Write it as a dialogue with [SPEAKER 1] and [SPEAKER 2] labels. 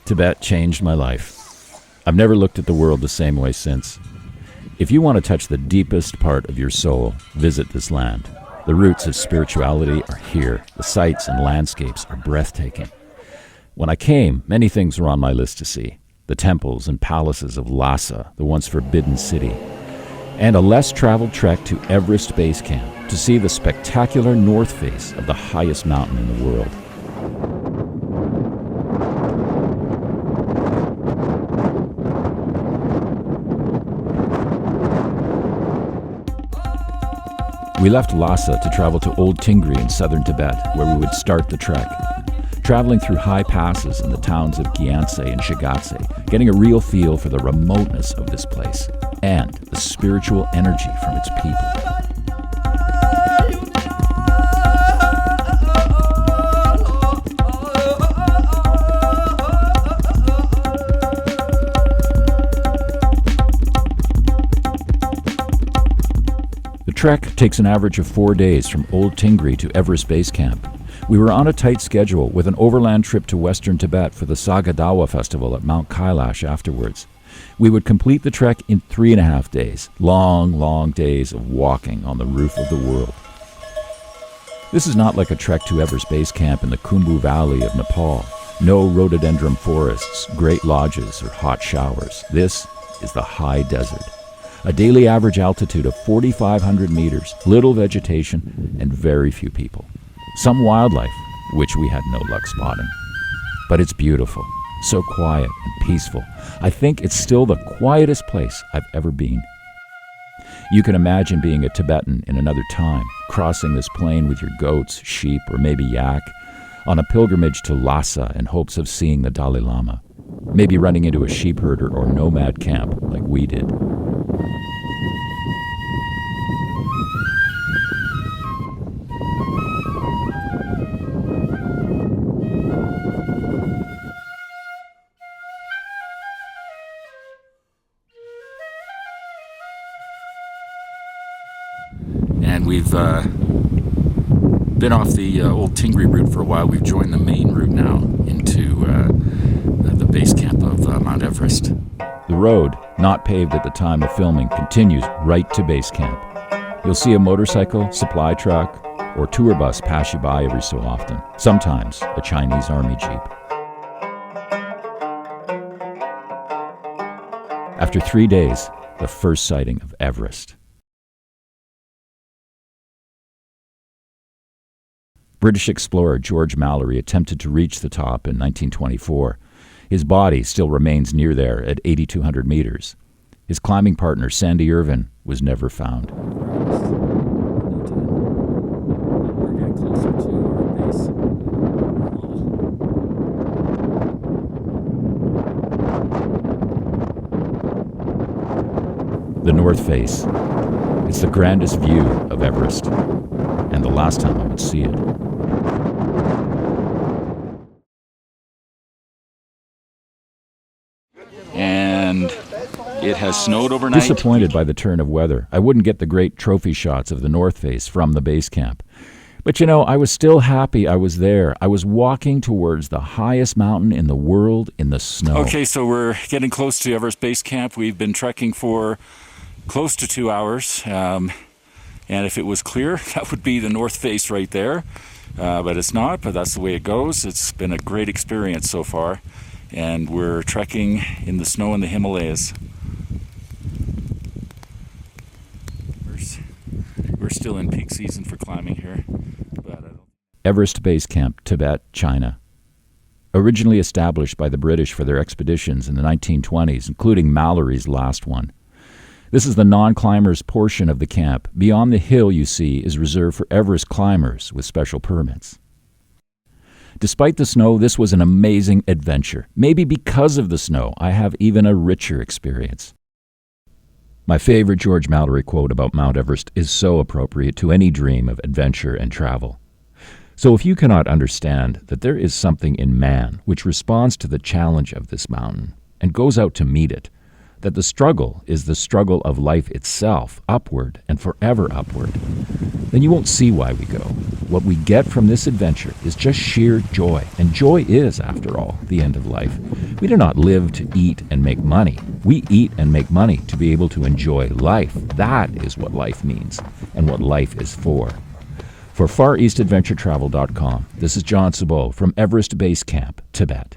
[SPEAKER 1] Tibet changed my life. I've never looked at the world the same way since. If you want to touch the deepest part of your soul, visit this land. The roots of spirituality are here. The sights and landscapes are breathtaking. When I came, many things were on my list to see. The temples and palaces of Lhasa, the once forbidden city, and a less-traveled trek to Everest Base Camp to see the spectacular north face of the highest mountain in the world. We left Lhasa to travel to Old Tingri in southern Tibet, where we would start the trek. Traveling through high passes in the towns of Gyantse and Shigatse, getting a real feel for the remoteness of this place and the spiritual energy from its people. The trek takes an average of 4 days from Old Tingri to Everest Base Camp. We were on a tight schedule with an overland trip to western Tibet for the Sagadawa festival at Mount Kailash afterwards. We would complete the trek in 3.5 days, long days of walking on the roof of the world. This is not like a trek to Everest Base Camp in the Khumbu Valley of Nepal. No rhododendron forests, great lodges, or hot showers. This is the high desert. A daily average altitude of 4,500 meters, little vegetation, and very few people. Some wildlife, which we had no luck spotting. But it's beautiful, so quiet and peaceful. I think it's still the quietest place I've ever been. You can imagine being a Tibetan in another time, crossing this plain with your goats, sheep, or maybe yak, on a pilgrimage to Lhasa in hopes of seeing the Dalai Lama. Maybe running into a sheep herder or nomad camp like we did. And we've been off the Old Tingri route for a while. We've joined the main route now into the base camp of Mount Everest. The road, not paved at the time of filming, continues right to base camp. You'll see a motorcycle, supply truck, or tour bus pass you by every so often. Sometimes a Chinese army jeep. After 3 days, the first sighting of Everest. British explorer George Mallory attempted to reach the top in 1924. His body still remains near there at 8,200 meters. His climbing partner, Sandy Irvin, was never found. We're getting closer to our base. The North Face. It's the grandest view of Everest, and the last time I would see it. And it has snowed overnight. Disappointed by the turn of weather, I wouldn't get the great trophy shots of the North Face from the base camp. But you know, I was still happy I was there. I was walking towards the highest mountain in the world in the snow. Okay, so we're getting close to Everest Base Camp. We've been trekking for close to 2 hours. And if it was clear, that would be the North Face right there. But it's not, but that's the way it goes. It's been a great experience so far. And we're trekking in the snow in the Himalayas. We're still in peak season for climbing here. Everest Base Camp, Tibet, China. Originally established by the British for their expeditions in the 1920s, including Mallory's last one. This is the non-climbers portion of the camp. Beyond the hill you see is reserved for Everest climbers with special permits. Despite the snow, this was an amazing adventure. Maybe because of the snow, I have even a richer experience. My favorite George Mallory quote about Mount Everest is so appropriate to any dream of adventure and travel. So if you cannot understand that there is something in man which responds to the challenge of this mountain and goes out to meet it, that the struggle is the struggle of life itself, upward and forever upward, then you won't see why we go. What we get from this adventure is just sheer joy, and joy is, after all, the end of life. We do not live to eat and make money. We eat and make money to be able to enjoy life. That is what life means and what life is for. For FarEastAdventureTravel.com, this is John Sabot from Everest Base Camp, Tibet.